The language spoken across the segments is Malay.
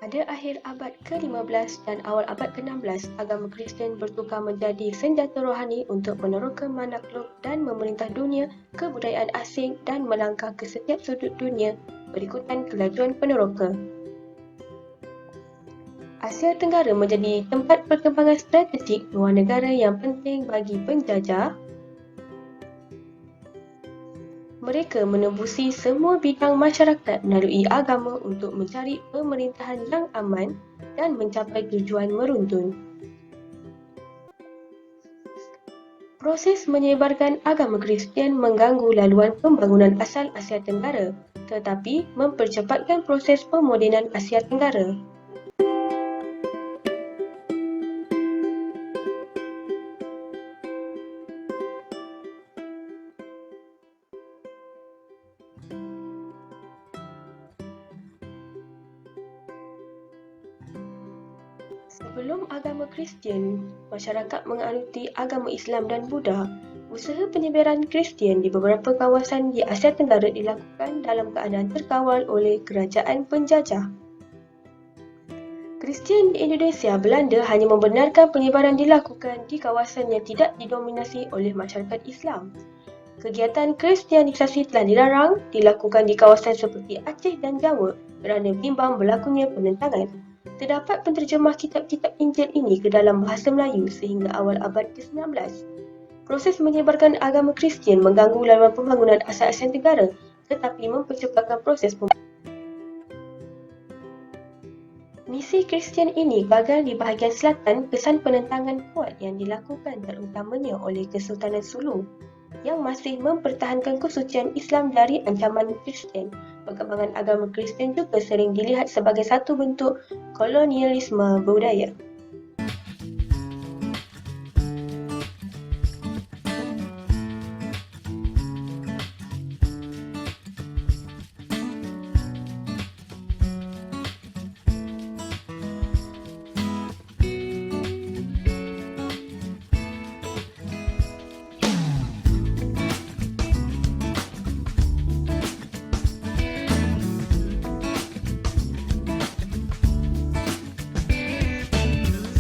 Pada akhir abad ke-15 dan awal abad ke-16, agama Kristian bertukar menjadi senjata rohani untuk meneroka makhluk dan memerintah dunia, kebudayaan asing dan melangkah ke setiap sudut dunia berikutan kelajuan peneroka. Asia Tenggara menjadi tempat perkembangan strategik luar negara yang penting bagi penjajah. Mereka menembusi semua bidang masyarakat melalui agama untuk mencari pemerintahan yang aman dan mencapai tujuan meruntun. Proses menyebarkan agama Kristian mengganggu laluan pembangunan asal Asia Tenggara, tetapi mempercepatkan proses pemodenan Asia Tenggara. Sebelum agama Kristian, masyarakat menganuti agama Islam dan Buddha. Usaha penyebaran Kristian di beberapa kawasan di Asia Tenggara dilakukan dalam keadaan terkawal oleh kerajaan penjajah. Kristian di Indonesia Belanda hanya membenarkan penyebaran dilakukan di kawasan yang tidak didominasi oleh masyarakat Islam. Kegiatan kristianisasi telah dilarang dilakukan di kawasan seperti Aceh dan Jawa kerana bimbang berlakunya penentangan. Terdapat penterjemah kitab-kitab Injil ini ke dalam bahasa Melayu sehingga awal abad ke-19. Proses menyebarkan agama Kristian mengganggu laluan pembangunan asal Asia Tenggara tetapi mempercepatkan proses Misi Kristian ini gagal di bahagian selatan. Kesan penentangan kuat yang dilakukan terutamanya oleh Kesultanan Sulu yang masih mempertahankan kesucian Islam dari ancaman Kristian. Perkembangan agama Kristian juga sering dilihat sebagai satu bentuk kolonialisme budaya.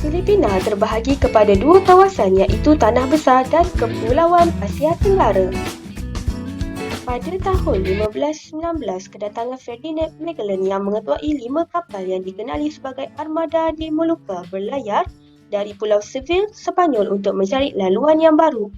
Filipina terbahagi kepada dua kawasan iaitu Tanah Besar dan Kepulauan Asia Tenggara. Pada tahun 1519, kedatangan Ferdinand Magellan yang mengetuai 5 kapal yang dikenali sebagai Armada de Molucca berlayar dari Pulau Seville, Sepanyol untuk mencari laluan yang baru.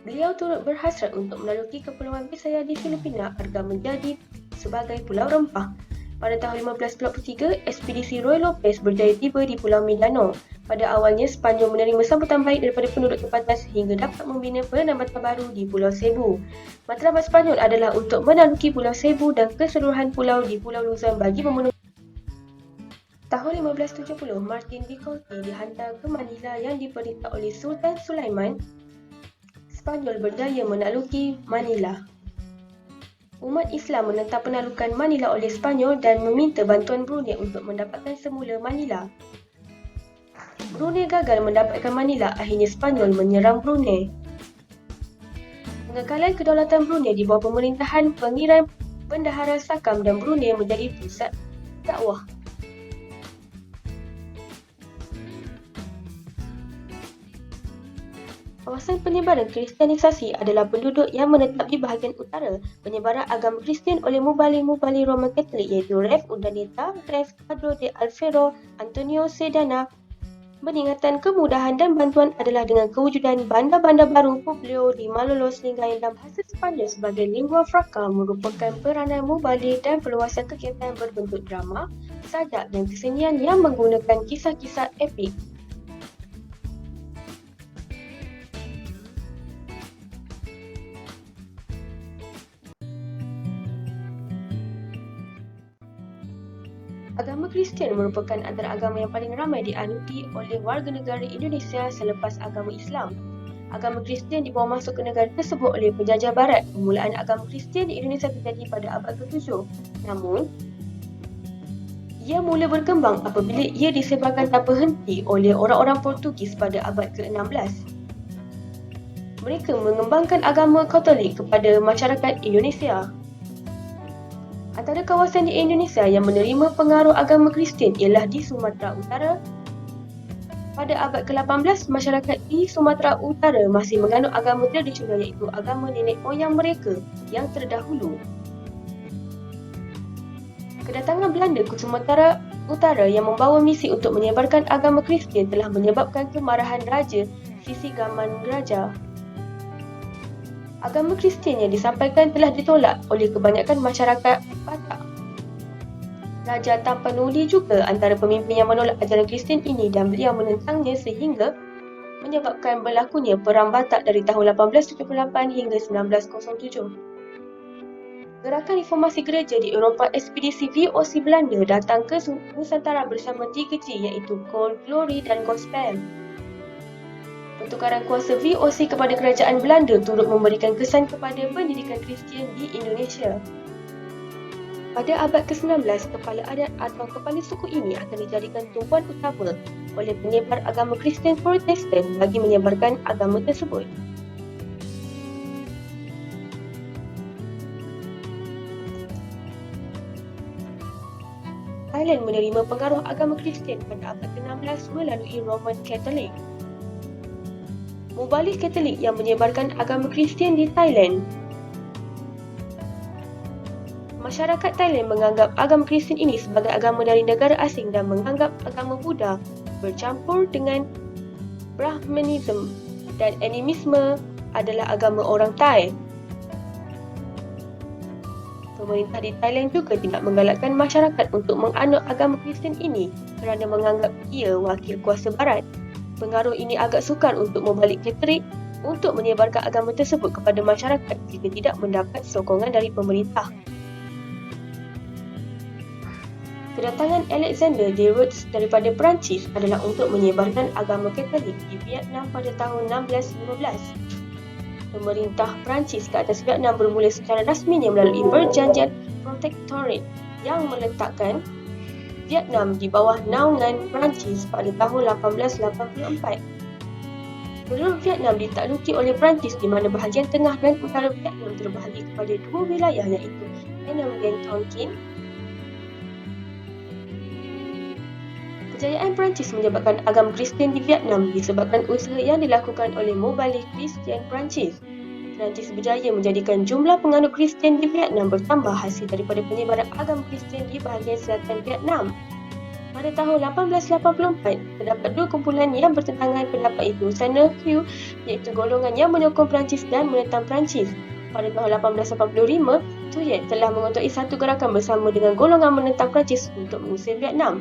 Beliau turut berhasrat untuk melalui Kepulauan Bisaya di Filipina agar menjadi sebagai Pulau Rempah. Pada tahun 1543, ekspedisi Roy Lopez berjaya tiba di Pulau Mindanao. Pada awalnya, Sepanyol menerima sambutan baik daripada penduduk tempatan sehingga dapat membina penambatan baru di Pulau Cebu. Matlamat Sepanyol adalah untuk menaluki Pulau Cebu dan keseluruhan pulau di Pulau Luzon bagi memenuhi. Tahun 1570, Martin Decollete dihantar ke Manila yang diperintah oleh Sultan Sulaiman. Spanyol berjaya menaluki Manila. Umat Islam menentang penaklukan Manila oleh Sepanyol dan meminta bantuan Brunei untuk mendapatkan semula Manila. Brunei gagal mendapatkan Manila, akhirnya Sepanyol menyerang Brunei. Pengekalan kedaulatan Brunei di bawah pemerintahan Pengiran Bendahara Sakam dan Brunei menjadi pusat dakwah. Kawasan penyebaran kristianisasi adalah penduduk yang menetap di bahagian utara. Penyebaran agama Kristian oleh mubalik-mubalik Roman Katolik iaitu Rev Urdaneta, Rev Pedro de Alfaro, Antonio Sedana. Peningkatan kemudahan dan bantuan adalah dengan kewujudan bandar-bandar baru Publio di Malolos Lingayen dan bahasa Sepanyol sebagai lingua franca merupakan peranan mubalik dan perluasan kegiatan berbentuk drama, sajak dan kesenian yang menggunakan kisah-kisah epik. Agama Kristian merupakan antara agama yang paling ramai dianuti oleh warga negara Indonesia selepas agama Islam. Agama Kristian dibawa masuk ke negara tersebut oleh penjajah barat. Permulaan agama Kristian di Indonesia terjadi pada abad ke-7. Namun, ia mula berkembang apabila ia disebarkan tanpa henti oleh orang-orang Portugis pada abad ke-16. Mereka mengembangkan agama Katolik kepada masyarakat Indonesia. Antara kawasan di Indonesia yang menerima pengaruh agama Kristian ialah di Sumatera Utara. Pada abad ke-18, masyarakat di Sumatera Utara masih menganut agama tradisional iaitu agama nenek moyang mereka yang terdahulu. Kedatangan Belanda ke Sumatera Utara yang membawa misi untuk menyebarkan agama Kristian telah menyebabkan kemarahan Raja Sisigaman-Raja. Agama Kristian yang disampaikan telah ditolak oleh kebanyakan masyarakat Batak. Raja Tapanuli juga antara pemimpin yang menolak ajaran Kristian ini dan beliau menentangnya sehingga menyebabkan berlakunya Perang Batak dari tahun 1878 hingga 1907. Gerakan reformasi gereja di Eropah ekspedisi VOC Belanda datang ke Nusantara bersama 3 G iaitu Gold, Glory dan Gospel. Pertukaran kuasa VOC kepada kerajaan Belanda turut memberikan kesan kepada pendidikan Kristian di Indonesia. Pada abad ke-19, kepala adat atau kepala suku ini akan dijadikan tumpuan utama oleh penyebar agama Kristian Protestan bagi menyebarkan agama tersebut. Thailand menerima pengaruh agama Kristian pada abad ke-16 melalui Roman Catholic. Mubalik Katolik yang menyebarkan agama Kristian di Thailand. Masyarakat Thailand menganggap agama Kristian ini sebagai agama dari negara asing dan menganggap agama Buddha bercampur dengan Brahmanism dan animisme adalah agama orang Thai. Pemerintah di Thailand juga tidak menggalakkan masyarakat untuk menganut agama Kristian ini kerana menganggap ia wakil kuasa barat. Pengaruh ini agak sukar untuk Mubalik Katolik untuk menyebarkan agama tersebut kepada masyarakat jika tidak mendapat sokongan dari pemerintah. Kedatangan Alexander de Rhodes daripada Perancis adalah untuk menyebarkan agama Katolik di Vietnam pada tahun 1615. Pemerintah Perancis ke atas Vietnam bermula secara rasminya melalui Perjanjian Protectorate yang meletakkan Vietnam di bawah naungan Perancis pada tahun 1884. Seluruh Vietnam ditakluki oleh Perancis di mana bahagian tengah dan utara Vietnam terbahagi kepada 2 wilayah iaitu Nam dan Tonkin. Kejayaan Perancis menyebabkan agama Kristian di Vietnam disebabkan usaha yang dilakukan oleh Mubalik Kristian Perancis. Perancis berjaya menjadikan jumlah penganut Kristian di Vietnam bertambah hasil daripada penyebaran agama Kristian di bahagian selatan Vietnam. Pada tahun 1884, terdapat 2 kumpulan yang bertentangan pendapat itu, Sana Q iaitu golongan yang menyokong Perancis dan menentang Perancis. Pada tahun 1885, Tuyet telah mengotori satu gerakan bersama dengan golongan menentang Perancis untuk mengusir Vietnam.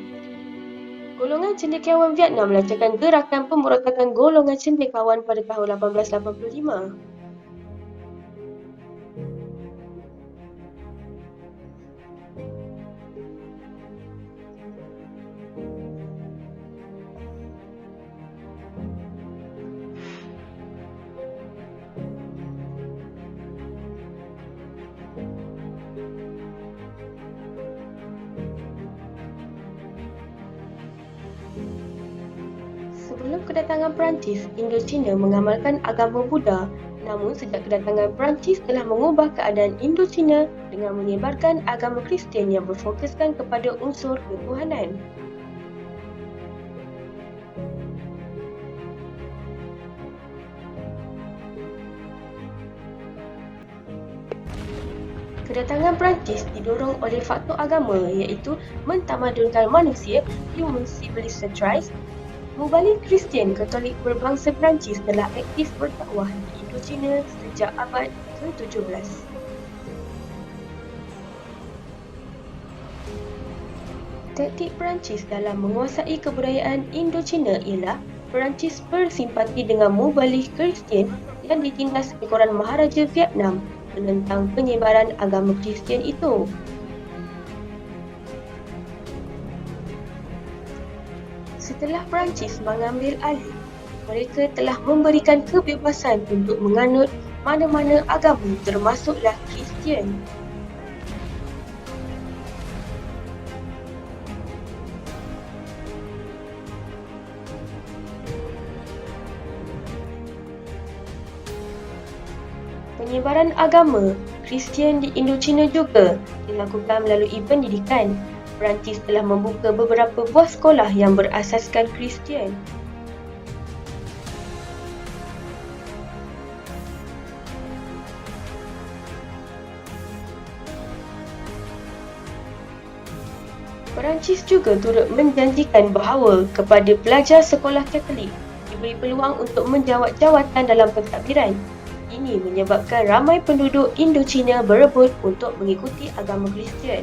Golongan Cendekiawan Vietnam melancarkan gerakan pemberontakan golongan Cendekawan pada tahun 1885. Sebelum kedatangan Perancis, Indochina mengamalkan agama Buddha. Namun sejak kedatangan Perancis telah mengubah keadaan Indochina dengan menyebarkan agama Kristian yang berfokuskan kepada unsur ketuhanan. Kedatangan Perancis didorong oleh faktor agama iaitu mentamadunkan manusia, human civilization. Mubalik Kristian Katolik berbangsa Perancis telah aktif berdakwah di Indochina sejak abad ke-17. Taktik Perancis dalam menguasai kebudayaan Indochina ialah Perancis bersimpati dengan Mubalik Kristian yang ditindas sekekoran Maharaja Vietnam menentang penyebaran agama Kristian itu. Setelah Perancis mengambil alih, mereka telah memberikan kebebasan untuk menganut mana-mana agama termasuklah Kristian. Penyebaran agama Kristian di Indochina juga dilakukan melalui pendidikan. Perancis telah membuka beberapa buah sekolah yang berasaskan Kristian. Perancis juga turut menjanjikan bahawa kepada pelajar sekolah Katolik diberi peluang untuk menjawat jawatan dalam pentadbiran. Ini menyebabkan ramai penduduk Indochina berebut untuk mengikuti agama Kristian.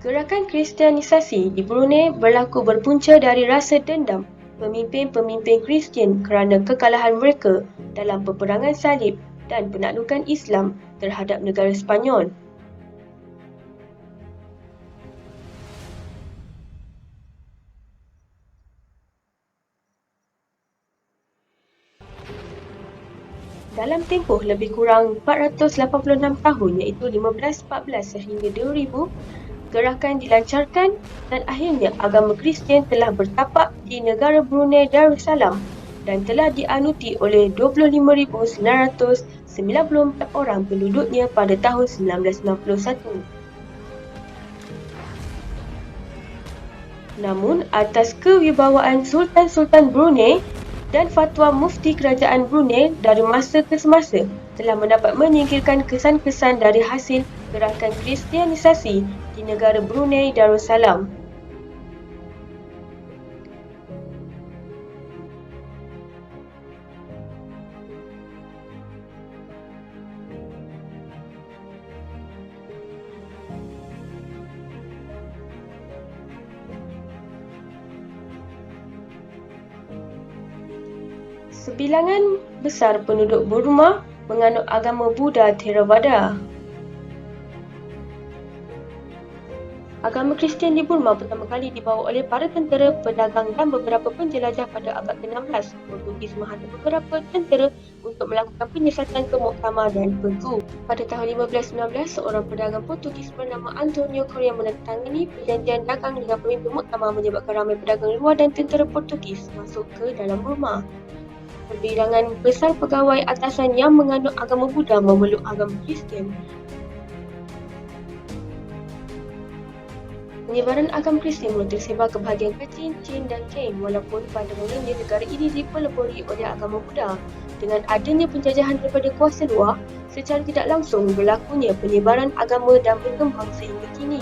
Gerakan Kristianisasi di Brunei berlaku berpunca dari rasa dendam pemimpin-pemimpin Kristian kerana kekalahan mereka dalam peperangan salib dan penaklukan Islam terhadap negara Sepanyol. Dalam tempoh lebih kurang 486 tahun iaitu 1514 sehingga 2000, gerakan dilancarkan dan akhirnya agama Kristian telah bertapak di negara Brunei Darussalam dan telah dianuti oleh 25,994 orang penduduknya pada tahun 1961. Namun, atas kewibawaan Sultan-Sultan Brunei dan fatwa mufti kerajaan Brunei dari masa ke semasa telah mendapat menyingkirkan kesan-kesan dari hasil gerakan Kristianisasi di negara Brunei Darussalam. Sebilangan besar penduduk Burma menganut agama Buddha Theravada. Agama Kristian di Burma pertama kali dibawa oleh para tentera, pedagang dan beberapa penjelajah pada abad ke-16. Portugis menghantar beberapa tentera untuk melakukan penyiasatan ke muktamar dan Pegu. Pada tahun 1519, seorang pedagang Portugis bernama Antonio Correa menandatangani perjanjian dagang dengan pemimpin muktamar menyebabkan ramai pedagang luar dan tentera Portugis masuk ke dalam Burma. Perbilangan besar pegawai atasan yang menganut agama Buddha memeluk agama Kristian. Penyebaran agama Kristian mula tersebar ke bahagian Kachin, Chin dan Keng walaupun pada mulanya negara ini dipelopori oleh agama Buddha. Dengan adanya penjajahan daripada kuasa luar, secara tidak langsung berlakunya penyebaran agama dan berkembang sehingga kini.